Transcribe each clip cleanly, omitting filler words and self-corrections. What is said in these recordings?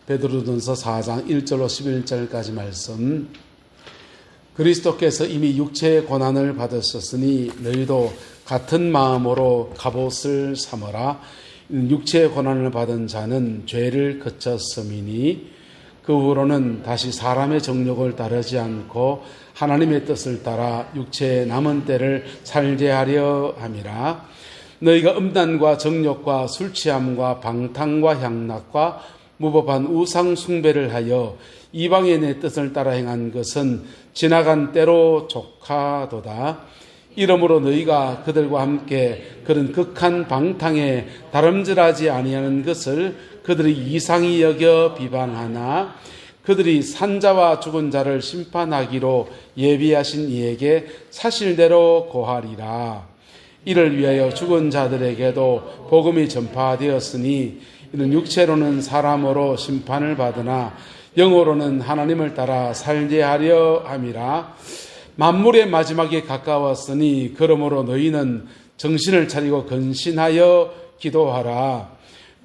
베드로전서 4장 1절로 11절까지 말씀. 그리스도께서 이미 육체의 고난을 받으셨으니 너희도 같은 마음으로 갑옷을 삼으라. 육체의 고난을 받은 자는 죄를 그쳤음이니 그 후로는 다시 사람의 정욕을 따르지 않고 하나님의 뜻을 따라 육체의 남은 때를 살게 하려 함이라. 너희가 음란과 정욕과 술취함과 방탕과 향락과 무법한 우상 숭배를 하여 이방인의 뜻을 따라 행한 것은 지나간 때로 족하도다. 이러므로 너희가 그들과 함께 그런 극한 방탕에 다름질하지 아니하는 것을 그들이 이상히 여겨 비방하나 그들이 산자와 죽은 자를 심판하기로 예비하신 이에게 사실대로 고하리라. 이를 위하여 죽은 자들에게도 복음이 전파되었으니 이는 육체로는 사람으로 심판을 받으나 영으로는 하나님을 따라 살게 하려 함이라. 만물의 마지막에 가까웠으니 그러므로 너희는 정신을 차리고 근신하여 기도하라.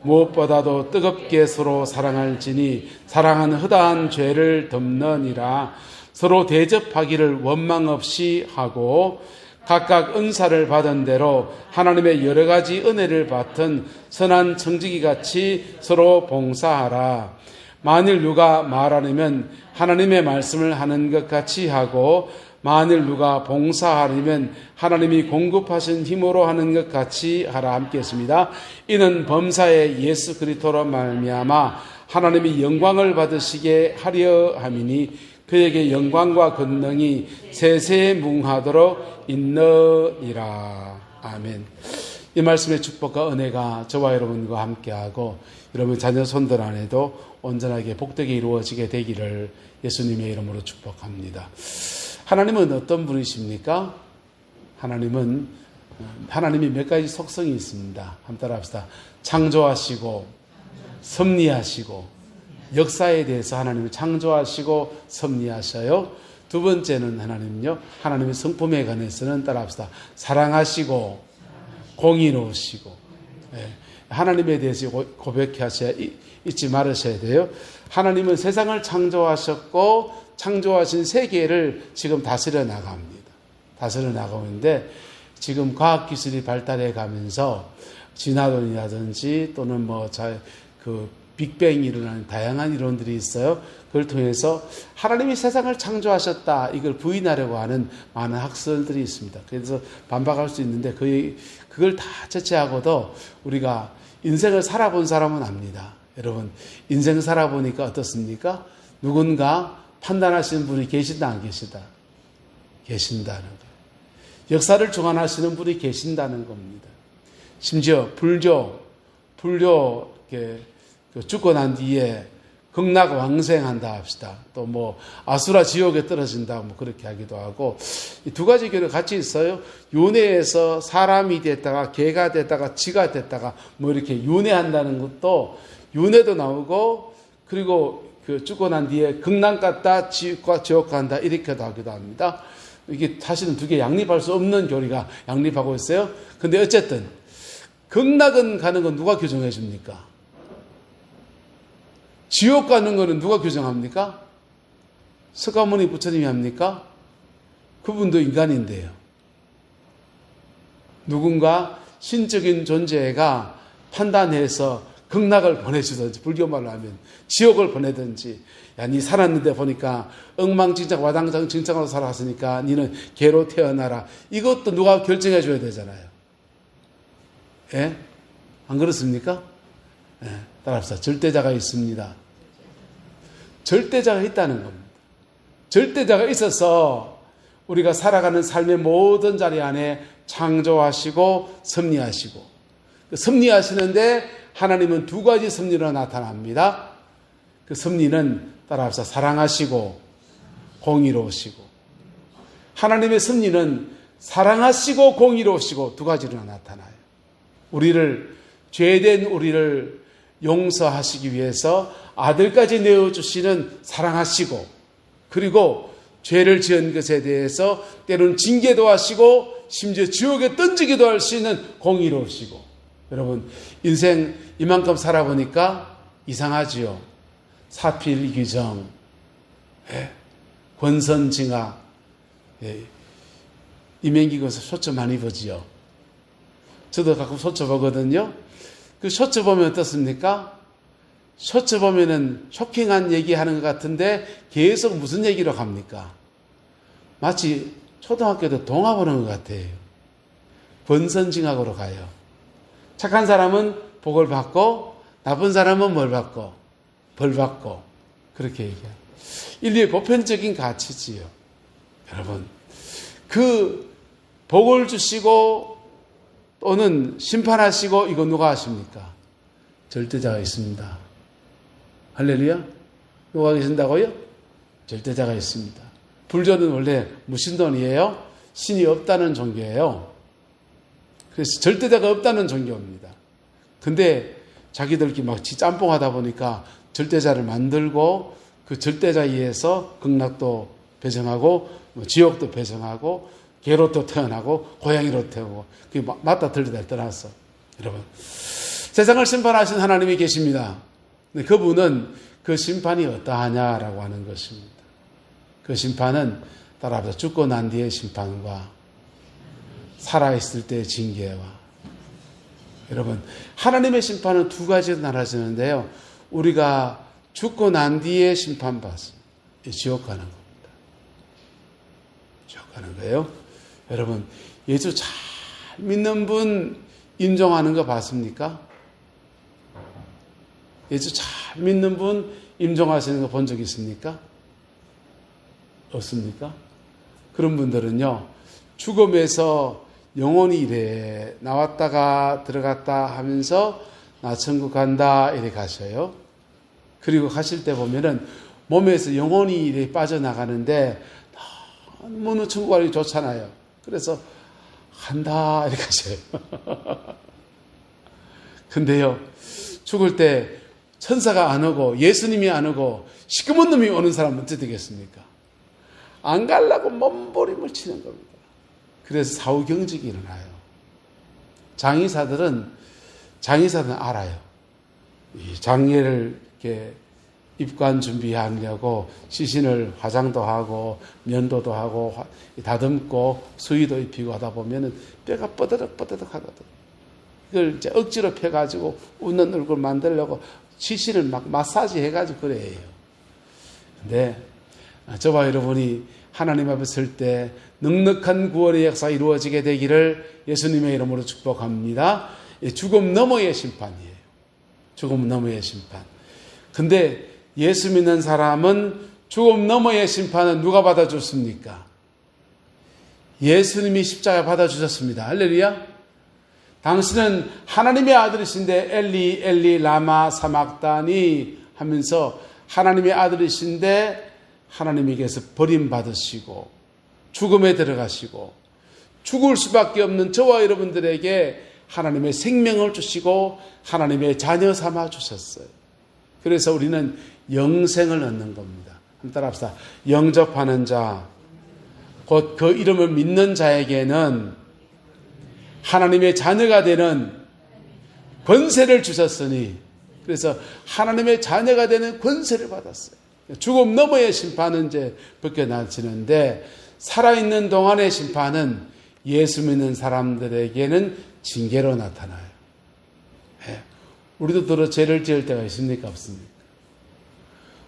무엇보다도 뜨겁게 서로 사랑할지니 사랑은 허다한 죄를 덮느니라. 서로 대접하기를 원망 없이 하고 각각 은사를 받은 대로 하나님의 여러 가지 은혜를 받은 선한 청지기 같이 서로 봉사하라. 만일 누가 말하려면 하나님의 말씀을 하는 것 같이 하고 만일 누가 봉사하려면 하나님이 공급하신 힘으로 하는 것 같이 하라. 함께 했습니다. 이는 범사의 예수 그리스도로 말미암아 하나님이 영광을 받으시게 하려 함이니 그에게 영광과 권능이 세세에 뭉하도록 있느니라. 아멘. 이 말씀의 축복과 은혜가 저와 여러분과 함께하고 여러분 자녀 손들 안에도 온전하게 복되게 이루어지게 되기를 예수님의 이름으로 축복합니다. 하나님은 어떤 분이십니까? 하나님이 몇 가지 속성이 있습니다. 한번 따라합시다. 창조하시고 섭리하시고 역사에 대해서 하나님을 창조하시고 섭리하셔요. 두 번째는 하나님의 성품에 관해서는 따라합시다. 사랑하시고 공의로우시고. 하나님에 대해서 고백하셔야 잊지 말으셔야 돼요. 하나님은 세상을 창조하셨고 창조하신 세계를 지금 다스려 나갑니다. 다스려 나가고 있는데 지금 과학기술이 발달해 가면서 진화론이라든지 또는 빅뱅이 일어나는 다양한 이론들이 있어요. 그걸 통해서 하나님이 세상을 창조하셨다 이걸 부인하려고 하는 많은 학설들이 있습니다. 그래서 반박할 수 있는데 그걸 다 제치하고도 우리가 인생을 살아본 사람은 압니다. 여러분 인생 살아보니까 어떻습니까? 누군가 판단하시는 분이 계신다 안 계시다? 계신다는 거예요. 역사를 주관하시는 분이 계신다는 겁니다. 심지어 불교 죽고 난 뒤에 극락왕생한다 합시다. 또 아수라 지옥에 떨어진다 그렇게 하기도 하고 이 두 가지 교리가 같이 있어요. 윤회에서 사람이 됐다가 개가 됐다가 쥐가 됐다가 이렇게 윤회한다는 것도 윤회도 나오고 그리고 죽고 난 뒤에 극락 갔다 지옥 간다 이렇게도 하기도 합니다. 이게 사실은 두 개 양립할 수 없는 교리가 양립하고 있어요. 근데 어쨌든 극락은 가는 건 누가 규정해 줍니까? 지옥 가는 거는 누가 규정합니까? 석가모니 부처님이 합니까? 그분도 인간인데요. 누군가 신적인 존재가 판단해서 극락을 보내주든지 불교말로 하면 지옥을 보내든지 야, 니 살았는데 보니까 엉망진창 와당장진창으로 살았으니까 니는 개로 태어나라. 이것도 누가 결정해 줘야 되잖아요. 예? 안 그렇습니까? 예, 따라합시다. 절대자가 있습니다. 절대자가 있다는 겁니다. 절대자가 있어서 우리가 살아가는 삶의 모든 자리 안에 창조하시고 섭리하시고 섭리하시는데 하나님은 두 가지 섭리로 나타납니다. 그 섭리는 따라합시다. 사랑하시고 공의로우시고 하나님의 섭리는 사랑하시고 공의로우시고 두 가지로 나타나요. 죄된 우리를 용서하시기 위해서 아들까지 내어주시는 사랑하시고 그리고 죄를 지은 것에 대해서 때로는 징계도 하시고 심지어 지옥에 던지기도 할 수 있는 공의로우시고 여러분 인생 이만큼 살아보니까 이상하지요. 사필귀정, 권선징악, 이명기고서 쇼츠 많이 보지요. 저도 가끔 쇼츠 보거든요. 그 쇼츠 보면 어떻습니까? 쇼츠 보면은 쇼킹한 얘기하는 것 같은데 계속 무슨 얘기로 갑니까? 마치 초등학교도 동화 보는 것 같아요. 권선징악으로 가요. 착한 사람은 복을 받고 나쁜 사람은 뭘 받고? 벌 받고. 그렇게 얘기해요. 인류의 보편적인 가치지요. 여러분, 그 복을 주시고 또는 심판하시고 이거 누가 하십니까? 절대자가 있습니다. 할렐루야? 누가 계신다고요? 절대자가 있습니다. 불교는 원래 무신론이에요. 신이 없다는 종교예요. 그래서 절대자가 없다는 종교입니다. 근데 자기들끼리 막 짬뽕하다 보니까 절대자를 만들고 그 절대자에 의해서 극락도 배정하고 지옥도 배정하고 개로도 태어나고 고양이로 태어나고 그게 맞다 틀리다 떠났어. 여러분, 세상을 심판하신 하나님이 계십니다. 그분은 그 심판이 어떠하냐라고 하는 것입니다. 그 심판은 따라서 죽고 난 뒤의 심판과 살아있을 때의 징계와, 여러분, 하나님의 심판은 두 가지로 나눠지는데요. 우리가 죽고 난 뒤에 심판받습니다. 지옥 가는 겁니다. 지옥 가는 거예요. 여러분, 예수 잘 믿는 분 임종하는 거 봤습니까? 예수 잘 믿는 분 임종하시는 거 본 적 있습니까? 없습니까? 그런 분들은요, 죽음에서 영원히 이래 나왔다가 들어갔다 하면서 나 천국 간다 이래 가셔요. 그리고 가실 때 보면은 몸에서 영혼이 이래 빠져나가는데 너무 천국 가기 좋잖아요. 그래서 간다 이렇게 가셔요. 근데요, 죽을 때 천사가 안 오고 예수님이 안 오고 시커먼 놈이 오는 사람은 어떻게 되겠습니까? 안 가려고 몸부림을 치는 겁니다. 그래서 사후경직이 일어나요. 장의사들은 알아요. 이 장례를 이렇게 입관 준비하려고 시신을 화장도 하고 면도도 하고 다듬고 수의도 입히고 하다 보면은 뼈가 뻐드덕 하거든. 이걸 이제 억지로 펴가지고 웃는 얼굴 만들려고 시신을 막 마사지 해가지고 그래요. 근데 저와 여러분이 하나님 앞에 설 때 넉넉한 구원의 역사가 이루어지게 되기를 예수님의 이름으로 축복합니다. 죽음 너머의 심판이에요. 죽음 너머의 심판. 근데 예수 믿는 사람은 죽음 너머의 심판은 누가 받아줬습니까? 예수님이 십자가 받아주셨습니다. 할렐루야. 당신은 하나님의 아들이신데 엘리 엘리 라마 사막다니 하면서 하나님의 아들이신데 하나님에게서 버림받으시고 죽음에 들어가시고 죽을 수밖에 없는 저와 여러분들에게 하나님의 생명을 주시고 하나님의 자녀 삼아 주셨어요. 그래서 우리는 영생을 얻는 겁니다. 한번 따라합시다. 영접하는 자, 곧 그 이름을 믿는 자에게는 하나님의 자녀가 되는 권세를 주셨으니, 그래서 하나님의 자녀가 되는 권세를 받았어요. 죽음 너머의 심판은 이제 벗겨나지는데 살아있는 동안의 심판은 예수 믿는 사람들에게는 징계로 나타나요. 우리도 들어 죄를 지을 때가 있습니까? 없습니까?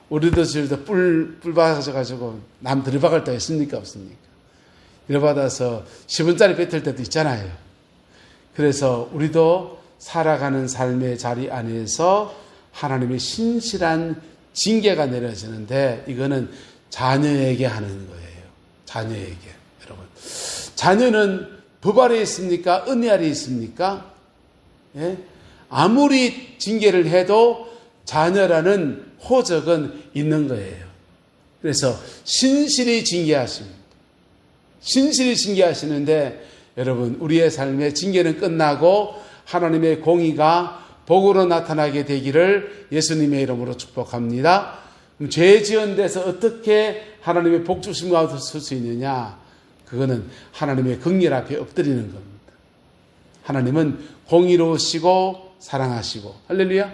우리도 지을 때 뿔 받아가지고 남 들이박을 때가 있습니까? 없습니까? 들이받아서 10원짜리 뱉을 때도 있잖아요. 그래서 우리도 살아가는 삶의 자리 안에서 하나님의 신실한 징계가 내려지는데 이거는 자녀에게 하는 거예요. 자녀에게. 여러분, 자녀는 법 아래 있습니까? 은혜 아래 있습니까? 예? 아무리 징계를 해도 자녀라는 호적은 있는 거예요. 그래서 신실히 징계하십니다. 신실히 징계하시는데 여러분, 우리의 삶의 징계는 끝나고 하나님의 공의가 복으로 나타나게 되기를 예수님의 이름으로 축복합니다. 죄 지은 데서 어떻게 하나님의 복 주심을 얻을 수 있느냐? 그거는 하나님의 긍휼 앞에 엎드리는 겁니다. 하나님은 공의로우시고 사랑하시고, 할렐루야,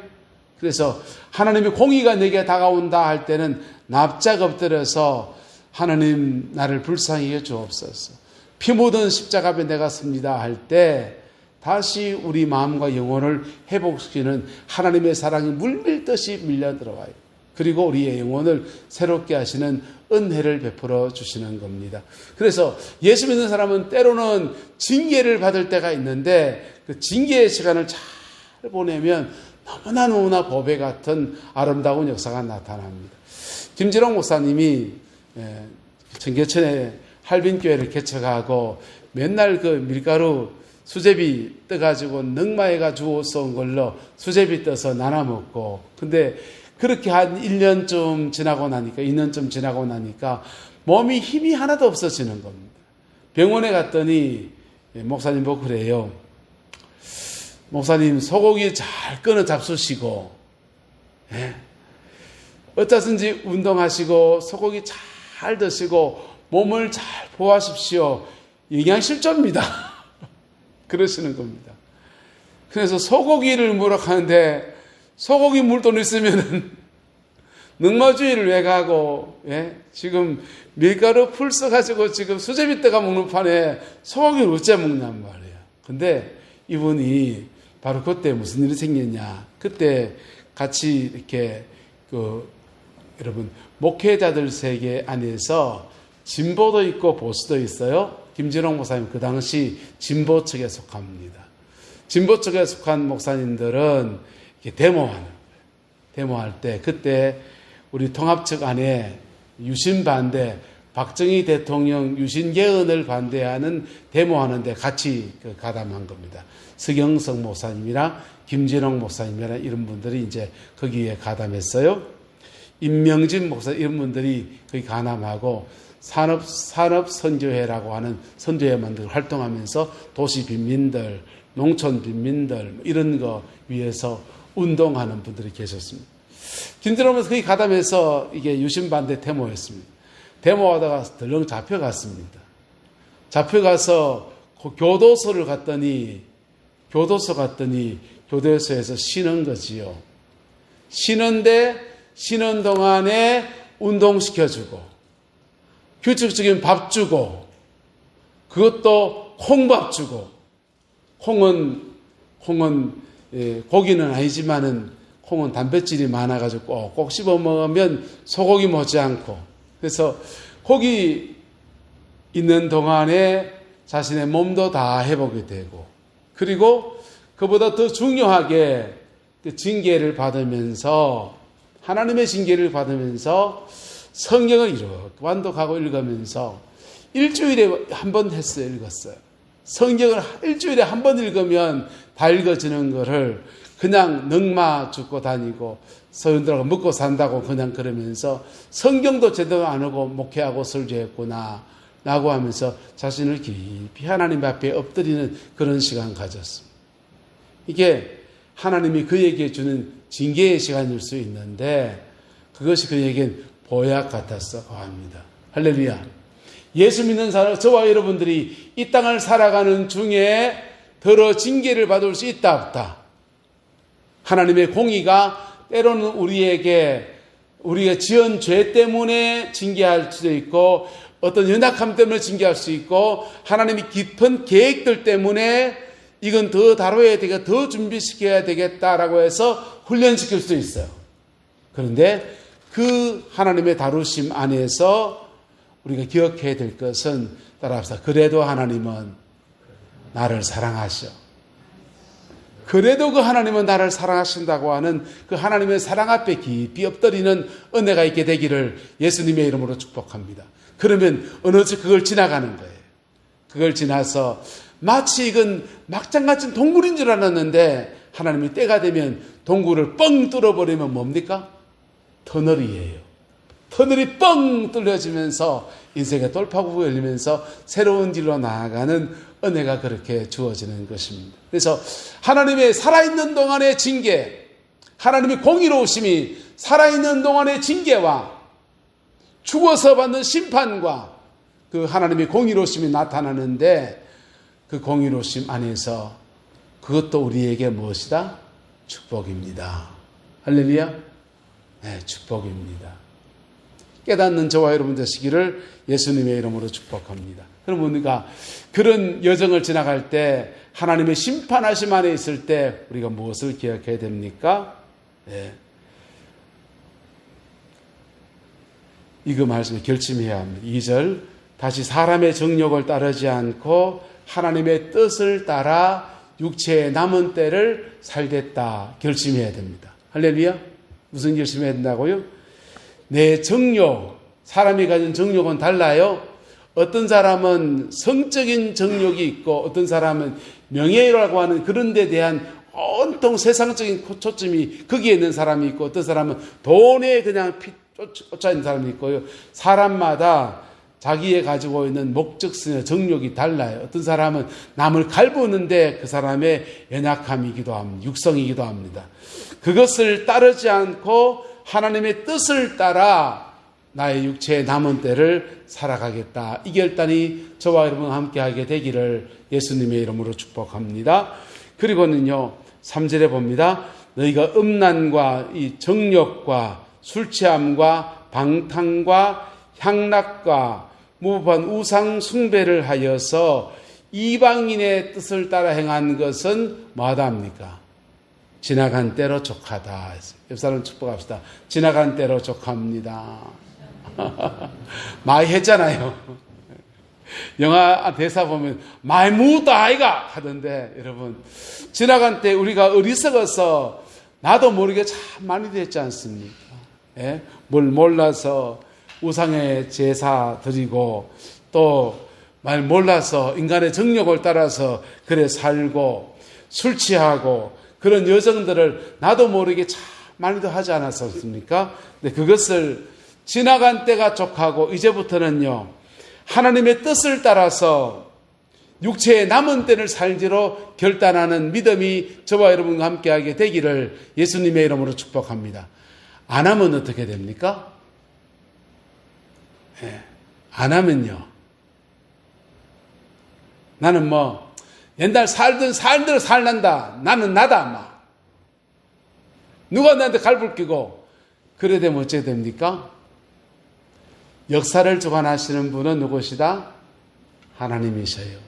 그래서 하나님의 공의가 내게 다가온다 할 때는 납작 엎드려서 하나님 나를 불쌍히 해 주옵소서. 피 묻은 십자가 앞에 내가 섭니다 할 때 다시 우리 마음과 영혼을 회복시키는 하나님의 사랑이 물밀듯이 밀려 들어와요. 그리고 우리의 영혼을 새롭게 하시는 은혜를 베풀어 주시는 겁니다. 그래서 예수 믿는 사람은 때로는 징계를 받을 때가 있는데 그 징계의 시간을 잘 보내면 너무나 법에 같은 아름다운 역사가 나타납니다. 김진홍 목사님이 청계천에 할빈교회를 개척하고 맨날 그 밀가루 수제비 떠가지고 넉마에가 주워서 온 걸로 수제비 떠서 나눠 먹고, 근데 그렇게 한 1년쯤 지나고 나니까, 2년쯤 지나고 나니까 몸이 힘이 하나도 없어지는 겁니다. 병원에 갔더니 목사님 보고 그래요. 목사님 소고기 잘 끊어 잡수시고, 어쩌든지 운동하시고 소고기 잘 드시고 몸을 잘 보호하십시오. 영양실조입니다. 그러시는 겁니다. 그래서 소고기를 먹으러 가는데 소고기 물돈 있으면은 넉마주의를 왜 가고, 지금 밀가루 풀 써가지고 지금 수제비 떠가 먹는 판에 소고기를 어째 먹냔 말이에요. 근데 이분이 바로 그때 무슨 일이 생겼냐. 그때 같이 이렇게 여러분 목회자들 세계 안에서 진보도 있고 보수도 있어요. 김진홍 목사님 그 당시 진보 측에 속합니다. 진보 측에 속한 목사님들은 이렇게 데모할 때 그때 우리 통합 측 안에 유신 반대, 박정희 대통령 유신 개헌을 반대하는 데모하는데 같이 가담한 겁니다. 서경석 목사님이랑 김진홍 목사님이랑 이런 분들이 이제 거기에 가담했어요. 임명진 목사 이런 분들이 거기 가담하고 산업선교회라고 하는 선교회 만들고 활동하면서 도시 빈민들, 농촌 빈민들 이런 거 위해서 운동하는 분들이 계셨습니다. 김진홍 목사 거기 가담해서 이게 유신반대 데모였습니다. 데모하다가 덜렁 잡혀갔습니다. 잡혀가서 교도소를 갔더니 교도소에서 쉬는 거지요. 쉬는데 쉬는 동안에 운동시켜주고 규칙적인 밥 주고 그것도 콩밥 주고 콩은 고기는 아니지만은 콩은 단백질이 많아가지고 꼭 씹어 먹으면 소고기 못지않고 그래서 거기 있는 동안에 자신의 몸도 다 회복이 되고 그리고 그보다 더 중요하게 징계를 받으면서 하나님의 징계를 받으면서 성경을 이렇게 완독하고 읽으면서 일주일에 한 번 읽었어요. 성경을 일주일에 한 번 읽으면 다 읽어지는 거를 그냥 넉마 죽고 다니고 서인들하고 먹고 산다고 그냥 그러면서 성경도 제대로 안 하고 목회하고 설교했구나 라고 하면서 자신을 깊이 하나님 앞에 엎드리는 그런 시간 가졌습니다. 이게 하나님이 그에게 주는 징계의 시간일 수 있는데 그것이 그에겐 보약 같았어 합니다. 할렐루야. 예수 믿는 사람, 저와 여러분들이 이 땅을 살아가는 중에 더러 징계를 받을 수 있다 없다. 하나님의 공의가 때로는 우리가 지은 죄 때문에 징계할 수도 있고 어떤 연약함 때문에 징계할 수 있고 하나님이 깊은 계획들 때문에 이건 더 다뤄야 되겠다, 더 준비시켜야 되겠다라고 해서 훈련시킬 수도 있어요. 그런데 그 하나님의 다루심 안에서 우리가 기억해야 될 것은 따라합시다. 그래도 하나님은 나를 사랑하셔. 그래도 그 하나님은 나를 사랑하신다고 하는 그 하나님의 사랑 앞에 깊이 엎드리는 은혜가 있게 되기를 예수님의 이름으로 축복합니다. 그러면 어느새 그걸 지나가는 거예요. 그걸 지나서 마치 이건 막장같은 동굴인 줄 알았는데 하나님이 때가 되면 동굴을 뻥 뚫어버리면 뭡니까? 터널이에요. 터널이 뻥 뚫려지면서 인생의 돌파구가 열리면서 새로운 길로 나아가는 은혜가 그렇게 주어지는 것입니다. 그래서 하나님의 살아있는 동안의 징계, 하나님의 공의로우심이 살아있는 동안의 징계와 죽어서 받는 심판과 그 하나님의 공의로우심이 나타나는데 그 공의로우심 안에서 그것도 우리에게 무엇이다? 축복입니다. 할렐루야. 네, 축복입니다. 깨닫는 저와 여러분 되시기를 예수님의 이름으로 축복합니다. 그럼 우리가 그런 여정을 지나갈 때 하나님의 심판하심 안에 있을 때 우리가 무엇을 기억해야 됩니까? 네. 이거 말씀에 결심해야 합니다. 2절 다시 사람의 정욕을 따르지 않고 하나님의 뜻을 따라 육체의 남은 때를 살겠다 결심해야 됩니다. 할렐루야. 무슨 결심해야 된다고요? 내 정욕, 사람이 가진 정욕은 달라요. 어떤 사람은 성적인 정욕이 있고 어떤 사람은 명예라고 하는 그런 데 대한 온통 세상적인 초점이 거기에 있는 사람이 있고 어떤 사람은 돈에 그냥 쫓아 있는 사람이 있고요. 사람마다 자기의 가지고 있는 목적성의 정욕이 달라요. 어떤 사람은 남을 갈구는데 그 사람의 연약함이기도 합니다. 육성이기도 합니다. 그것을 따르지 않고 하나님의 뜻을 따라 나의 육체의 남은 때를 살아가겠다. 이 결단이 저와 여러분 함께하게 되기를 예수님의 이름으로 축복합니다. 그리고는요 3절에 봅니다. 너희가 음란과 이 정욕과 술 취함과 방탕과 향락과 무법한 우상 숭배를 하여서 이방인의 뜻을 따라 행한 것은 뭐하다 합니까? 지나간 때로 족하다. 옆 사람 축복합시다. 지나간 때로 족합니다. 많이 했잖아요. 영화 대사 보면 많이 묻다 아이가 하던데 여러분 지나간 때 우리가 어리석어서 나도 모르게 참 많이 됐지 않습니까? 예? 뭘 몰라서 우상의 제사 드리고 또 말 몰라서 인간의 정욕을 따라서 그래 살고 술 취하고 그런 여정들을 나도 모르게 참 많이도 하지 않았습니까? 근데 그것을 지나간 때가 족하고 이제부터는요 하나님의 뜻을 따라서 육체의 남은 때를 살기로 결단하는 믿음이 저와 여러분과 함께하게 되기를 예수님의 이름으로 축복합니다. 안 하면 어떻게 됩니까? 예, 안 하면요 나는 뭐 옛날 살던 삶대로 살란다. 나는 나다 막. 누가 나한테 갈불 끼고 그래 되면 어찌 됩니까? 역사를 주관하시는 분은 누구시다? 하나님이셔요.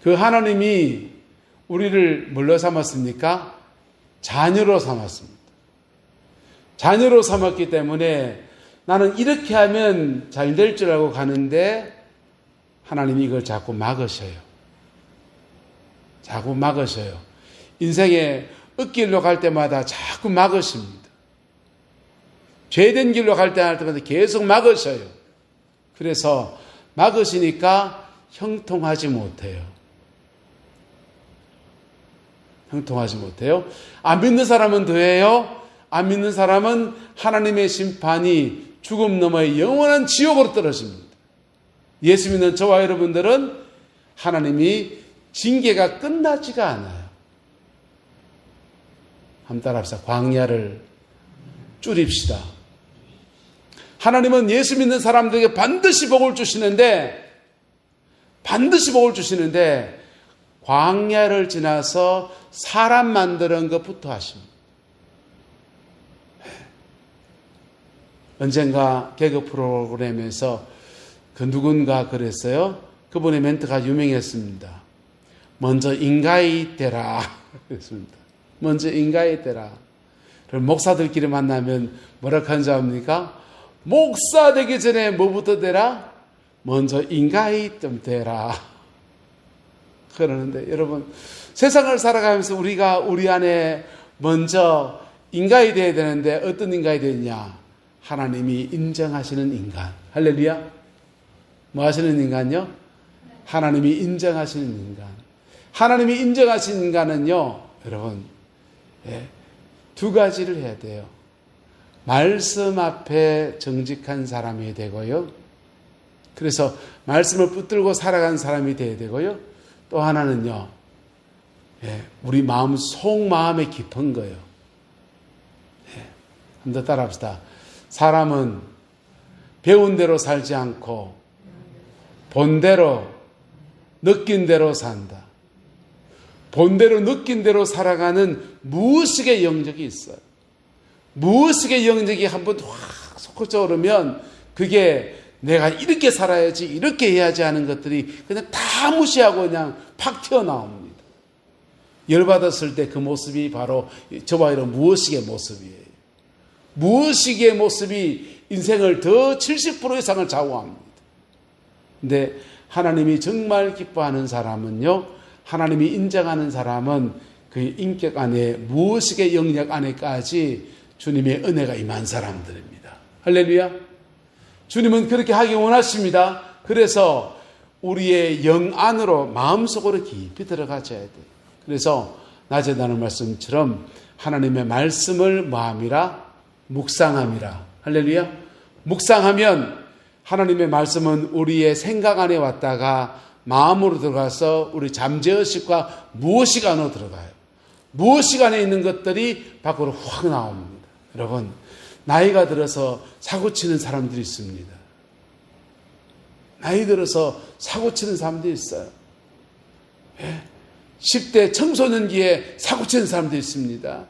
그 하나님이 우리를 뭘로 삼았습니까? 자녀로 삼았습니다. 자녀로 삼았기 때문에 나는 이렇게 하면 잘 될 줄 알고 가는데 하나님이 이걸 자꾸 막으셔요. 자꾸 막으셔요. 인생의 엇길로 갈 때마다 자꾸 막으십니다. 죄된 길로 갈 때마다 계속 막으셔요. 그래서 막으시니까 형통하지 못해요. 형통하지 못해요. 안 믿는 사람은 더해요. 안 믿는 사람은 하나님의 심판이 죽음 너머의 영원한 지옥으로 떨어집니다. 예수 믿는 저와 여러분들은 하나님이 징계가 끝나지가 않아요. 한번 따라합시다. 광야를 줄입시다. 하나님은 예수 믿는 사람들에게 반드시 복을 주시는데 광야를 지나서 사람 만드는 것부터 하십니다. 언젠가 개그 프로그램에서 그 누군가 그랬어요. 그분의 멘트가 유명했습니다. 먼저 인가이 되라. 그랬습니다. 먼저 인가이 되라. 목사들끼리 만나면 뭐라고 하는지 압니까? 목사 되기 전에 뭐부터 되라? 먼저 인가이 좀 되라. 그러는데 여러분 세상을 살아가면서 우리가 우리 안에 먼저 인가이 돼야 되는데 어떤 인가이 되느냐? 하나님이 인정하시는 인간. 할렐루야. 뭐 하시는 인간요? 하나님이 인정하시는 인간. 하나님이 인정하시는 인간은요, 여러분, 두 가지를 해야 돼요. 말씀 앞에 정직한 사람이 되고요. 그래서 말씀을 붙들고 살아가는 사람이 되어야 되고요. 또 하나는요, 우리 마음, 속마음에 깊은 거예요. 한 번 더 따라합시다. 사람은 배운 대로 살지 않고 본대로 느낀 대로 산다. 본대로 느낀 대로 살아가는 무의식의 영역이 있어요. 무엇의 영역이 한번 확 솟구쳐 오르면 그게 내가 이렇게 살아야지, 이렇게 해야지 하는 것들이 그냥 다 무시하고 그냥 팍 튀어나옵니다. 열받았을 때 그 모습이 바로 저와 이런 무엇이의 모습이에요. 무엇이의 모습이 인생을 더 70% 이상을 좌우합니다. 근데 하나님이 정말 기뻐하는 사람은요, 하나님이 인정하는 사람은 그 인격 안에 무엇이의 영역 안에까지 주님의 은혜가 임한 사람들입니다. 할렐루야. 주님은 그렇게 하기 원하십니다. 그래서 우리의 영 안으로 마음속으로 깊이 들어가줘야 돼요. 그래서 낮에 나눈 말씀처럼 하나님의 말씀을 뭐함이라? 묵상함이라. 할렐루야. 묵상하면 하나님의 말씀은 우리의 생각 안에 왔다가 마음으로 들어가서 우리 잠재의식과 무엇이 안으로 들어가요. 무엇이 안에 있는 것들이 밖으로 확 나옵니다. 여러분, 나이가 들어서 사고치는 사람들이 있습니다. 나이 들어서 사고치는 사람들이 있어요. 10대 청소년기에 사고치는 사람들이 있습니다.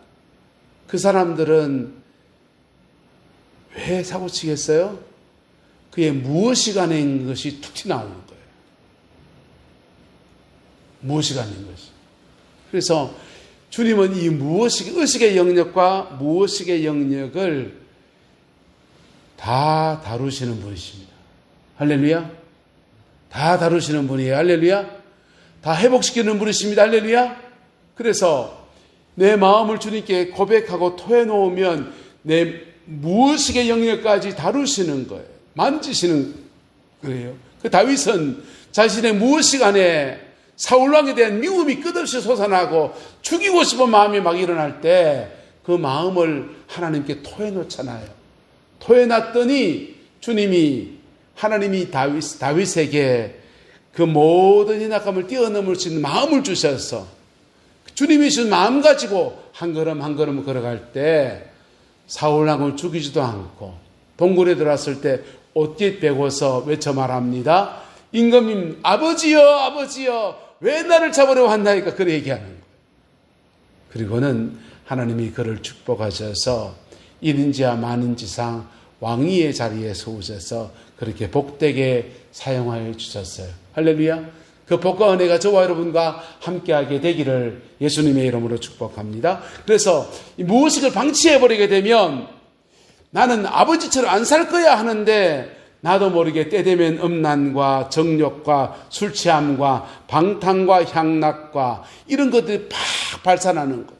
그 사람들은 왜 사고치겠어요? 그의 무엇이 안에 있는 것이 툭 튀어나오는 거예요. 무엇이 안에 있는 것이. 그래서 주님은 이 의식의 영역과 무엇의 영역을 다 다루시는 분이십니다. 할렐루야. 다 다루시는 분이에요. 할렐루야. 다 회복시키는 분이십니다. 할렐루야. 그래서 내 마음을 주님께 고백하고 토해놓으면 내 무엇의 영역까지 다루시는 거예요. 만지시는 거예요. 그 다윗은 자신의 무엇이 안에 사울왕에 대한 미움이 끝없이 솟아나고 죽이고 싶은 마음이 막 일어날 때 그 마음을 하나님께 토해놓잖아요. 토해놨더니 하나님이 다윗에게 그 모든 인악함을 뛰어넘을 수 있는 마음을 주셔서 주님이 주신 마음 가지고 한 걸음 한 걸음 걸어갈 때 사울왕을 죽이지도 않고 동굴에 들어왔을 때 옷깃 베고서 외쳐 말합니다. 임금님, 아버지여, 아버지여, 왜 나를 잡으려고 한다니까? 그래 얘기하는 거예요. 그리고는 하나님이 그를 축복하셔서 1인지와 만인지상 왕위의 자리에 서우셔서 그렇게 복되게 사용하여 주셨어요. 할렐루야. 그 복과 은혜가 저와 여러분과 함께하게 되기를 예수님의 이름으로 축복합니다. 그래서 무엇을 방치해버리게 되면 나는 아버지처럼 안 살 거야 하는데 나도 모르게 때 되면 음란과 정욕과 술 취함과 방탕과 향락과 이런 것들이 팍 발산하는 것.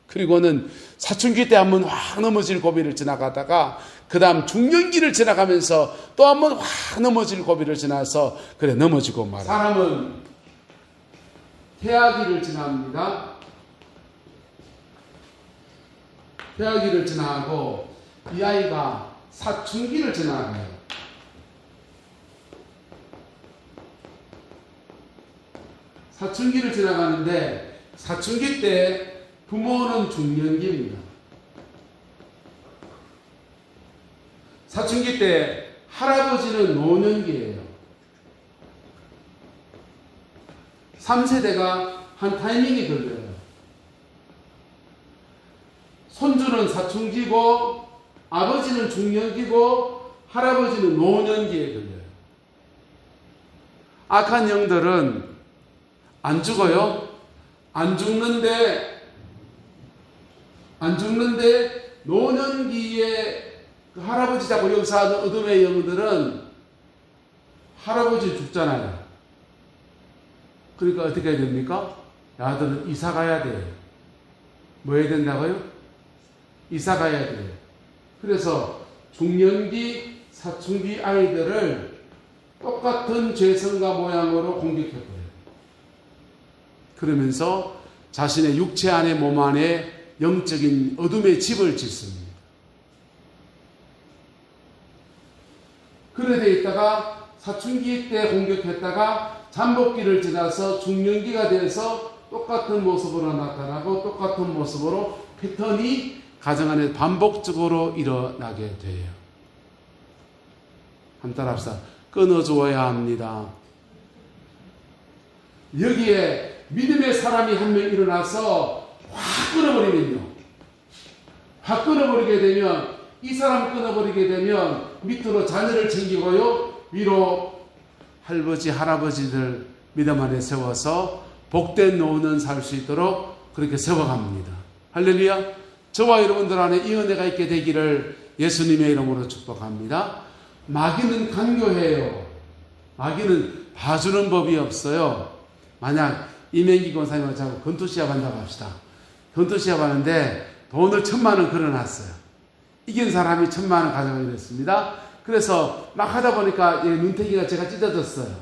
그리고는 사춘기 때 한번 확 넘어질 고비를 지나가다가 그 다음 중년기를 지나가면서 또 한번 확 넘어질 고비를 지나서 그래 넘어지고 말아요. 사람은 태아기를 지납니다. 태아기를 지나고 이 아이가 사춘기를 지나가요. 사춘기를 지나가는데 사춘기 때 부모는 중년기입니다. 사춘기 때 할아버지는 노년기예요. 3세대가 한 타이밍이 걸려요. 손주는 사춘기고 아버지는 중년기고 할아버지는 노년기에 걸려요. 악한 영들은 안 죽어요. 안 죽는데 노년기에 그 할아버지 잡고 역사하는 어둠의 영들은 할아버지 죽잖아요. 그러니까 어떻게 해야 됩니까? 아들은 이사 가야 돼요. 뭐 해야 된다고요? 이사 가야 돼요. 그래서 중년기, 사춘기 아이들을 똑같은 죄성과 모양으로 공격해버려요. 그러면서 자신의 육체 안에 몸 안에 영적인 어둠의 집을 짓습니다. 그래 돼 있다가 사춘기 때 공격했다가 잠복기를 지나서 중년기가 돼서 똑같은 모습으로 나타나고 똑같은 모습으로 패턴이 가정 안에 반복적으로 일어나게 돼요. 한따라 합시다. 끊어주어야 합니다. 여기에 믿음의 사람이 한 명 일어나서 확 끊어버리면요. 확 끊어버리게 되면, 이 사람 끊어버리게 되면 밑으로 자녀를 챙기고요, 위로 할아버지 할아버지들 믿음 안에 세워서 복된 노후는 살 수 있도록 그렇게 세워갑니다. 할렐루야. 저와 여러분들 안에 이 은혜가 있게 되기를 예수님의 이름으로 축복합니다. 마귀는 강요해요. 마귀는 봐주는 법이 없어요. 만약 이명기 권사님을 자꾸 건투시합 한다고 합시다. 건투시합 하는데 돈을 1,000,000원 걸어놨어요. 이긴 사람이 1,000,000원 가져가게 됐습니다. 그래서 막 하다 보니까 눈태기가 제가 찢어졌어요.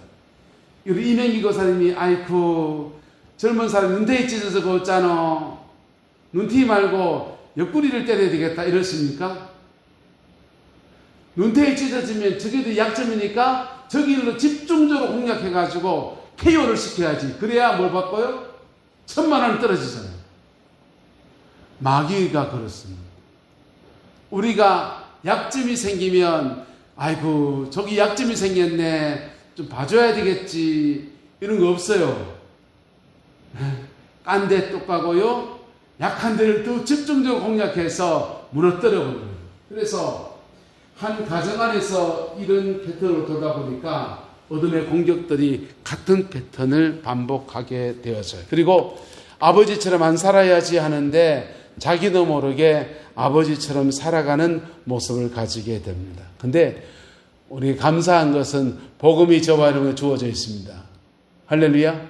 우리 이명기 권사님이 아이쿠 젊은 사람이 눈태기 찢어서 그었잖아. 눈태기 말고 옆구리를 때려야 되겠다 이러십니까? 눈태기 찢어지면 저기도 약점이니까 저기로 집중적으로 공략해가지고 KO를 시켜야지. 그래야 뭘 바꿔요? 1,000,000원 떨어지잖아요. 마귀가 그렇습니다. 우리가 약점이 생기면 아이고 저기 약점이 생겼네 좀 봐줘야 되겠지 이런 거 없어요. 깐 데 똑바고요 약한 데를 더 집중적으로 공략해서 무너뜨려 버려요. 그래서 한 가정 안에서 이런 패턴으로 돌다 보니까 어둠의 공격들이 같은 패턴을 반복하게 되어져요. 그리고 아버지처럼 안 살아야지 하는데 자기도 모르게 아버지처럼 살아가는 모습을 가지게 됩니다. 근데 우리 감사한 것은 복음이 저와 여러분에 주어져 있습니다. 할렐루야.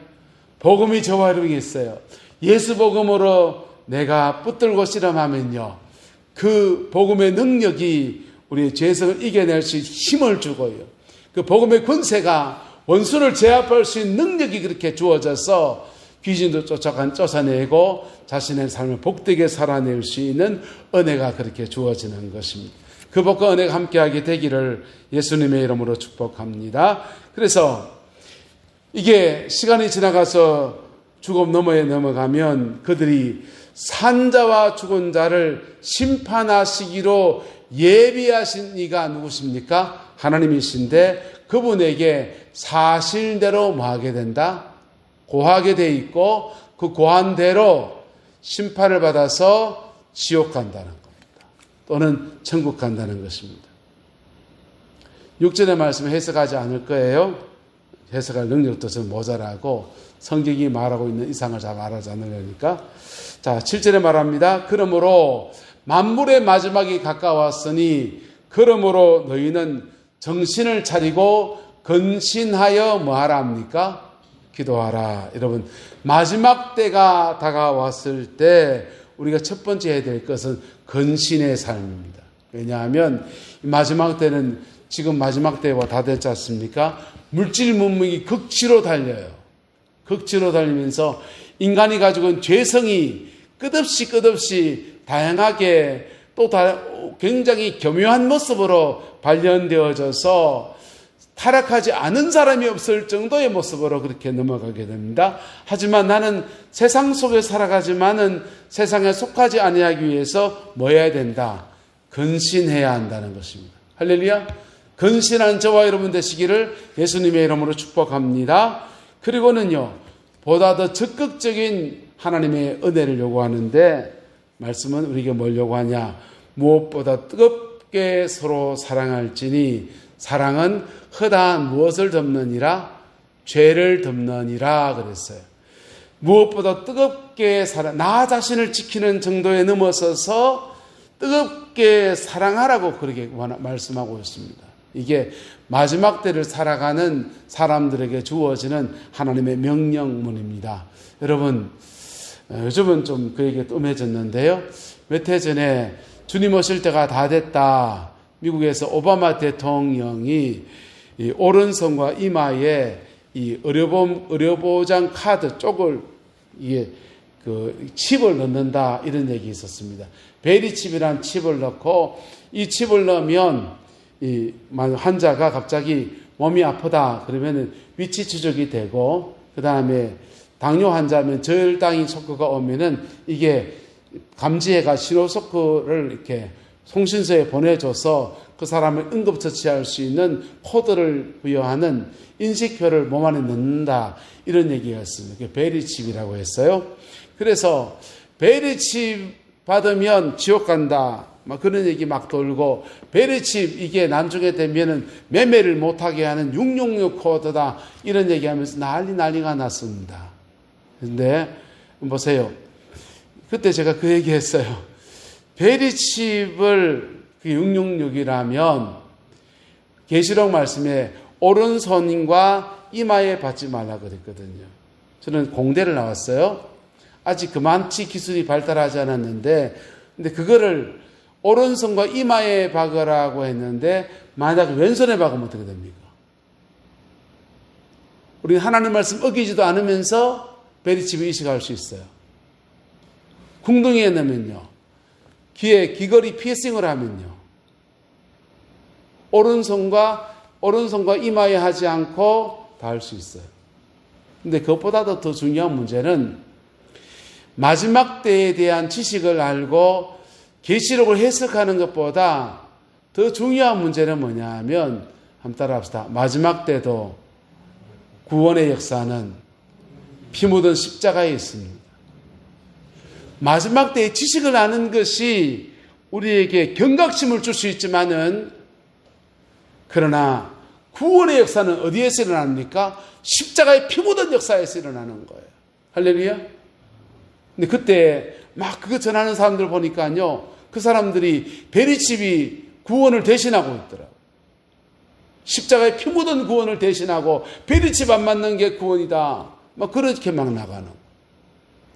복음이 저와 여러분에 있어요. 예수 복음으로 내가 붙들고 실험하면요, 그 복음의 능력이 우리의 죄성을 이겨낼 수 있는 힘을 주고요, 그 복음의 권세가 원수를 제압할 수 있는 능력이 그렇게 주어져서 귀신도 쫓아내고 자신의 삶을 복되게 살아낼 수 있는 은혜가 그렇게 주어지는 것입니다. 그 복과 은혜가 함께하게 되기를 예수님의 이름으로 축복합니다. 그래서 이게 시간이 지나가서 죽음 너머에 넘어가면 그들이 산자와 죽은 자를 심판하시기로 예비하신 이가 누구십니까? 하나님이신데 그분에게 사실대로 뭐하게 된다? 고하게 돼 있고 그 고한 대로 심판을 받아서 지옥 간다는 겁니다. 또는 천국 간다는 것입니다. 6절의 말씀을 해석하지 않을 거예요. 해석할 능력도 좀 모자라고 성경이 말하고 있는 이상을 잘 말하지 않으려니까. 자, 7절에 말합니다. 그러므로 만물의 마지막이 가까웠으니 그러므로 너희는 정신을 차리고 근신하여 뭐하라 합니까? 기도하라. 여러분, 마지막 때가 다가왔을 때 우리가 첫 번째 해야 될 것은 근신의 삶입니다. 왜냐하면 마지막 때는 지금 마지막 때와 다 됐지 않습니까? 물질 문명이 극치로 달려요. 극치로 달리면서 인간이 가지고 있는 죄성이 끝없이 다양하게 또 굉장히 교묘한 모습으로 발현되어져서 타락하지 않은 사람이 없을 정도의 모습으로 그렇게 넘어가게 됩니다. 하지만 나는 세상 속에 살아가지만은 세상에 속하지 아니하기 위해서 뭐 해야 된다? 근신해야 한다는 것입니다. 할렐루야. 근신한 저와 여러분 되시기를 예수님의 이름으로 축복합니다. 그리고는요, 보다 더 적극적인 하나님의 은혜를 요구하는데 말씀은 우리에게 뭘 요구하냐? 무엇보다 뜨겁게 서로 사랑할지니 사랑은 허다한 무엇을 덮느니라? 죄를 덮느니라 그랬어요. 무엇보다 뜨겁게 나 자신을 지키는 정도에 넘어서서 뜨겁게 사랑하라고 그렇게 말씀하고 있습니다. 이게 마지막 때를 살아가는 사람들에게 주어지는 하나님의 명령문입니다. 여러분, 요즘은 좀 그 얘기가 뜸해졌는데요. 몇 해 전에 주님 오실 때가 다 됐다. 미국에서 오바마 대통령이 이 오른손과 이마에 이 의료보장 카드 쪽을 이게 그 칩을 넣는다 이런 얘기 있었습니다. 베리칩이라는 칩을 넣고 이 칩을 넣으면 이 환자가 갑자기 몸이 아프다 그러면은 위치 추적이 되고 그 다음에 당뇨 환자면 저혈당이 쇼크가 오면은 이게 감지해가 신호 쇼크를 이렇게 송신소에 보내줘서 그 사람을 응급처치할 수 있는 코드를 부여하는 인식표를 몸 안에 넣는다 이런 얘기가 있습니다. 그게 베리칩이라고 했어요. 그래서 베리칩 받으면 지옥 간다. 막 그런 얘기 막 돌고, 베리칩 이게 나중에 되면은 매매를 못하게 하는 666 코드다. 이런 얘기하면서 난리가 났습니다. 근데 보세요. 그때 제가 그 얘기 했어요. 베리칩을 666이라면 계시록 말씀에 오른손과 이마에 받지 말라 그랬거든요. 저는 공대를 나왔어요. 아직 그만치 기술이 발달하지 않았는데, 근데 그거를 오른손과 이마에 박으라고 했는데, 만약 왼손에 박으면 어떻게 됩니까? 우리는 하나님 말씀 어기지도 않으면서 베리칩을 이식할 수 있어요. 궁둥이에 넣으면요. 귀에 귀걸이 피어싱을 하면요. 오른손과 이마에 하지 않고 다 할 수 있어요. 근데 그것보다도 더 중요한 문제는 마지막 때에 대한 지식을 알고 계시록을 해석하는 것보다 더 중요한 문제는 뭐냐 하면, 한번 따라합시다. 마지막 때도 구원의 역사는 피 묻은 십자가에 있습니다. 마지막 때의 지식을 아는 것이 우리에게 경각심을 줄 수 있지만은, 그러나 구원의 역사는 어디에서 일어납니까? 십자가의 피 묻은 역사에서 일어나는 거예요. 할렐루야. 근데 그때 막 그거 전하는 사람들 보니까요, 그 사람들이 베리칩이 구원을 대신하고 있더라고요. 십자가의 피 묻은 구원을 대신하고 베리칩 안 맞는 게 구원이다. 막 그렇게 막 나가는.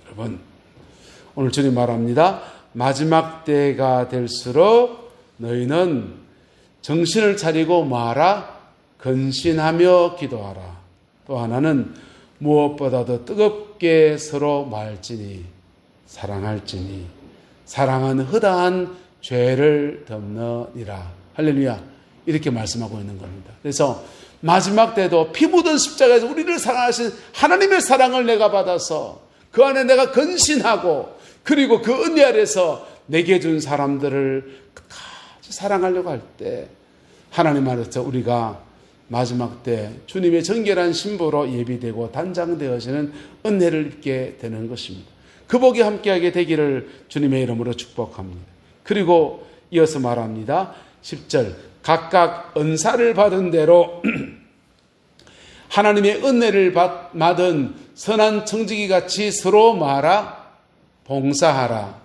여러분, 오늘 주님 말합니다. 마지막 때가 될수록 너희는 정신을 차리고 뭐하라? 근신하며 기도하라. 또 하나는 무엇보다도 뜨겁게 서로 말지니 사랑할지니 사랑은 허다한 죄를 덮느니라. 할렐루야. 이렇게 말씀하고 있는 겁니다. 그래서 마지막 때도 피 묻은 십자가에서 우리를 사랑하신 하나님의 사랑을 내가 받아서 그 안에 내가 근신하고, 그리고 그 은혜 아래서 내게 준 사람들을 끝까지 사랑하려고 할 때, 하나님 안에서 우리가 마지막 때 주님의 정결한 신부로 예비되고 단장되어지는 은혜를 입게 되는 것입니다. 그 복이 함께하게 되기를 주님의 이름으로 축복합니다. 그리고 이어서 말합니다. 10절, 각각 은사를 받은 대로 하나님의 은혜를 받은 선한 청지기 같이 서로 말하 봉사하라.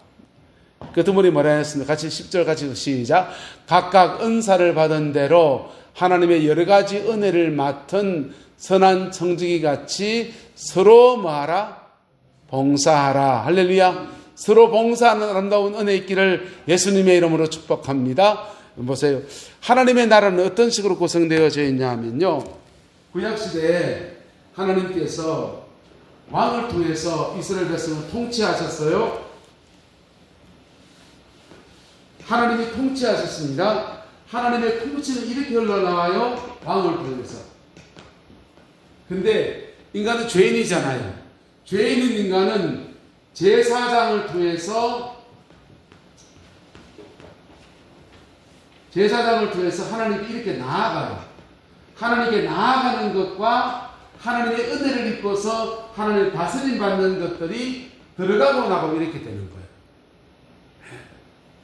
그 두문이 뭐라 했습니까? 같이 10절 같이 시작. 각각 은사를 받은 대로 하나님의 여러 가지 은혜를 맡은 선한 청지기 같이 서로 말하 봉사하라. 할렐루야. 서로 봉사하는 아름다운 은혜 있기를 예수님의 이름으로 축복합니다. 보세요. 하나님의 나라는 어떤 식으로 구성되어져 있냐 하면요, 구약시대에 하나님께서 왕을 통해서 이스라엘 백성을 통치하셨어요. 하나님이 통치하셨습니다. 하나님의 통치는 이렇게 흘러나와요. 왕을 통해서. 근데 인간은 죄인이잖아요. 죄인인 인간은 제사장을 통해서 하나님께 이렇게 나아가요. 하나님께 나아가는 것과 하나님의 은혜를 입고서 하나님의 다스림 받는 것들이 들어가고 나가고 이렇게 되는 거예요.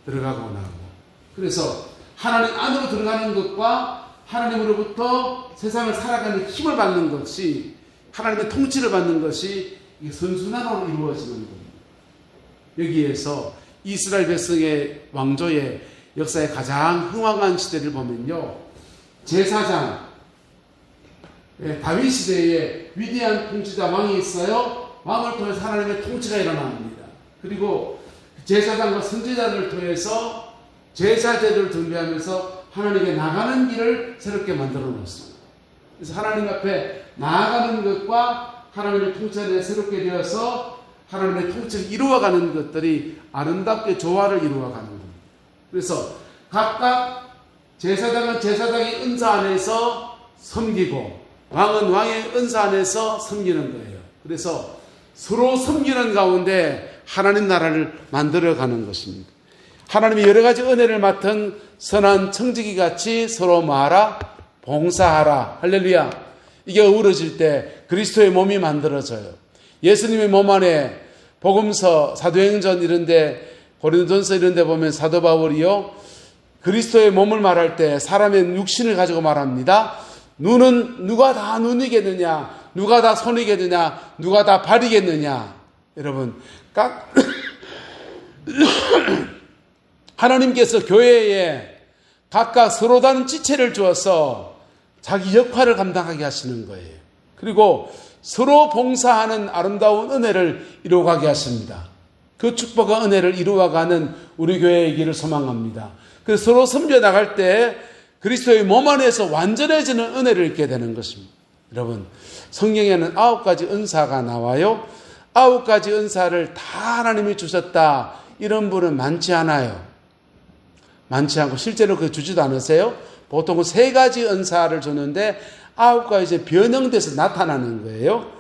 들어가고 나가고. 그래서 하나님 안으로 들어가는 것과 하나님으로부터 세상을 살아가는 힘을 받는 것이, 하나님의 통치를 받는 것이 선순환으로 이루어지는 겁니다. 여기에서 이스라엘 백성의 왕조의 역사의 가장 흥황한 시대를 보면요, 제사장, 다윗 시대에 위대한 통치자 왕이 있어요. 왕을 통해서 하나님의 통치가 일어납니다. 그리고 제사장과 선지자들을 통해서 제사제를 준비하면서 하나님께 나가는 길을 새롭게 만들어 놓습니다. 그래서 하나님 앞에 나아가는 것과 하나님의 통치 안에 새롭게 되어서 하나님의 통치를 이루어가는 것들이 아름답게 조화를 이루어가는 겁니다. 그래서 각각 제사장은 제사장의 은사 안에서 섬기고, 왕은 왕의 은사 안에서 섬기는 거예요. 그래서 서로 섬기는 가운데 하나님 나라를 만들어가는 것입니다. 하나님이 여러 가지 은혜를 맡은 선한 청지기 같이 서로 말하 봉사하라. 할렐루야. 이게 어우러질 때 그리스도의 몸이 만들어져요. 예수님의 몸 안에 복음서, 사도행전 이런 데 고린도전서 이런 데 보면 사도 바울이요, 그리스도의 몸을 말할 때 사람의 육신을 가지고 말합니다. 눈은 누가 다 눈이겠느냐, 누가 다 손이겠느냐, 누가 다 발이겠느냐. 여러분, 하나님께서 교회에 각각 서로 다른 지체를 주어서 자기 역할을 감당하게 하시는 거예요. 그리고 서로 봉사하는 아름다운 은혜를 이루어가게 하십니다. 그 축복과 은혜를 이루어가는 우리 교회이기를 소망합니다. 그래서 서로 섬겨 나갈 때 그리스도의 몸 안에서 완전해지는 은혜를 입게 되는 것입니다. 여러분, 성경에는 9가지 은사가 나와요. 9가지 은사를 다 하나님이 주셨다, 이런 분은 많지 않아요. 많지 않고 실제로 그 주지도 않으세요. 보통은 3가지 은사를 주는데 9가지 변형돼서 나타나는 거예요.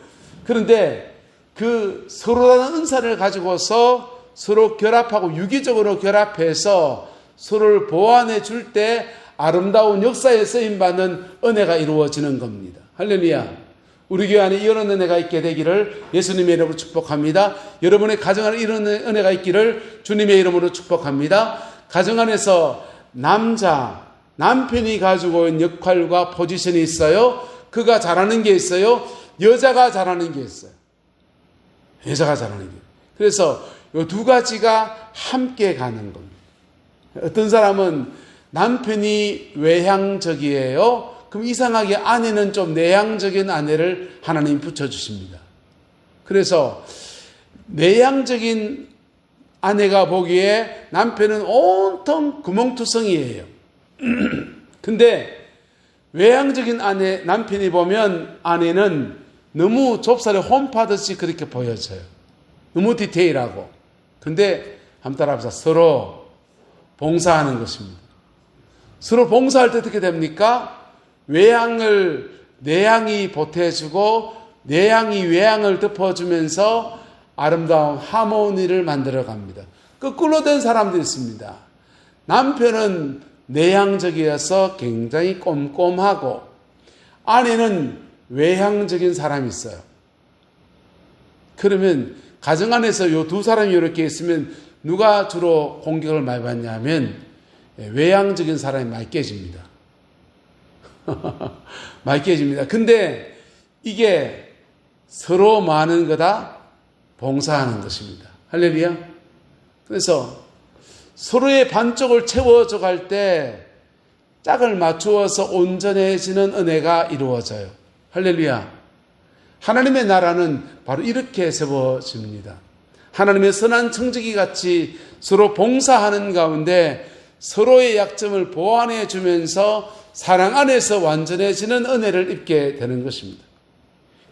그런데 그 서로 다른 은사를 가지고서 서로 결합하고 유기적으로 결합해서 서로를 보완해 줄 때 아름다운 역사에 쓰임받는 은혜가 이루어지는 겁니다. 할렐루야. 우리 교회 안에 이런 은혜가 있게 되기를 예수님의 이름으로 축복합니다. 여러분의 가정 안에 이런 은혜가 있기를 주님의 이름으로 축복합니다. 가정 안에서 남편이 가지고 있는 역할과 포지션이 있어요. 그가 잘하는 게 있어요. 여자가 잘하는 게 있어요. 여자가 잘하는 게. 그래서 이 2가지가 함께 가는 겁니다. 어떤 사람은 남편이 외향적이에요. 그럼 이상하게 아내는 좀 내향적인 아내를 하나님이 붙여주십니다. 그래서 내향적인 아내가 보기에 남편은 온통 구멍투성이에요. 근데 외향적인 남편이 보면 아내는 너무 좁쌀에 홈파듯이 그렇게 보여져요. 너무 디테일하고. 근데 한번 따라합시다. 서로 봉사하는 것입니다. 서로 봉사할 때 어떻게 됩니까? 외향을 내향이 보태주고 내향이 외향을 덮어주면서 아름다운 하모니를 만들어 갑니다. 거꾸로 된 사람도 있습니다. 남편은 내향적이어서 굉장히 꼼꼼하고 아내는 외향적인 사람이 있어요. 그러면 가정 안에서 이 2사람이 이렇게 있으면 누가 주로 공격을 많이 받냐면 외향적인 사람이 많이 깨집니다. 많이 깨집니다. 근데 이게 서로 많은 거다 봉사하는 것입니다. 할렐루야. 그래서 서로의 반쪽을 채워줘 갈 때 짝을 맞추어서 온전해지는 은혜가 이루어져요. 할렐루야. 하나님의 나라는 바로 이렇게 세워집니다. 하나님의 선한 청지기 같이 서로 봉사하는 가운데 서로의 약점을 보완해 주면서 사랑 안에서 완전해지는 은혜를 입게 되는 것입니다.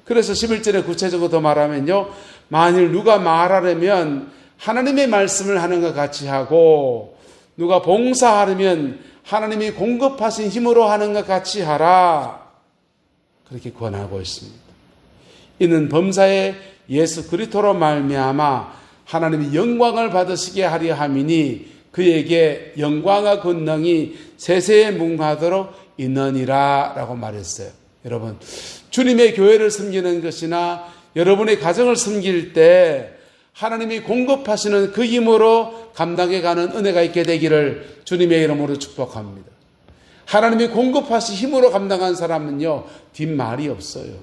그래서 11절에 구체적으로 더 말하면요, 만일 누가 말하려면 하나님의 말씀을 하는 것 같이 하고 누가 봉사하려면 하나님이 공급하신 힘으로 하는 것 같이 하라, 그렇게 권하고 있습니다. 이는 범사에 예수 그리스도로 말미암아 하나님이 영광을 받으시게 하려 함이니 그에게 영광과 권능이 세세에 무궁하도록 있느니라 라고 말했어요. 여러분, 주님의 교회를 섬기는 것이나 여러분의 가정을 섬길 때 하나님이 공급하시는 그 힘으로 감당해가는 은혜가 있게 되기를 주님의 이름으로 축복합니다. 하나님이 공급하신 힘으로 감당한 사람은요, 뒷말이 없어요.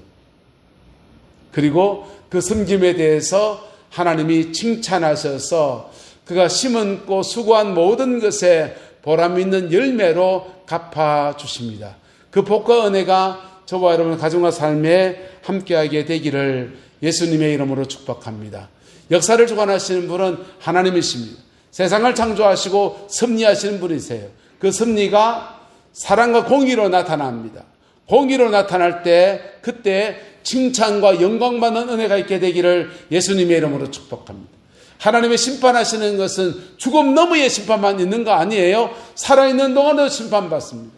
그리고 그 섬김에 대해서 하나님이 칭찬하셔서 그가 심었고 수고한 모든 것에 보람 있는 열매로 갚아주십니다. 그 복과 은혜가 저와 여러분 가정과 삶에 함께하게 되기를 예수님의 이름으로 축복합니다. 역사를 주관하시는 분은 하나님이십니다. 세상을 창조하시고 섭리하시는 분이세요. 그 섭리가 사랑과 공의로 나타납니다. 공의로 나타날 때 그때 칭찬과 영광받는 은혜가 있게 되기를 예수님의 이름으로 축복합니다. 하나님의 심판하시는 것은 죽음 너머의 심판만 있는 거 아니에요. 살아있는 동안에도 심판받습니다.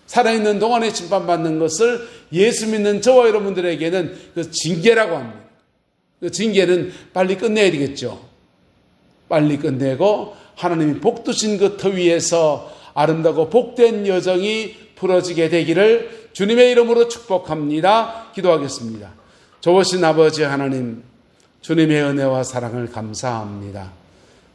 살아있는 동안에 심판받는 것을 예수 믿는 저와 여러분들에게는 그 징계라고 합니다. 그 징계는 빨리 끝내야 되겠죠. 빨리 끝내고 하나님이 복 두신 그 터 위에서 아름다고 복된 여정이 풀어지게 되기를 주님의 이름으로 축복합니다. 기도하겠습니다. 좋으신 아버지 하나님, 주님의 은혜와 사랑을 감사합니다.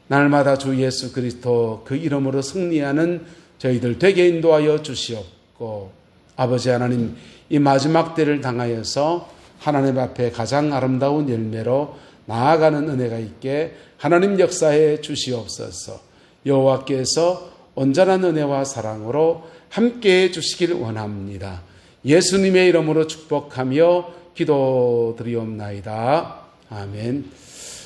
날마다 주 예수 그리스도 그 이름으로 승리하는 저희들 되게 인도하여 주시옵고, 아버지 하나님, 이 마지막 때를 당하여서 하나님 앞에 가장 아름다운 열매로 나아가는 은혜가 있게 하나님 역사해 주시옵소서. 여호와께서 온전한 은혜와 사랑으로 함께해 주시길 원합니다. 예수님의 이름으로 축복하며 기도드리옵나이다. 아멘.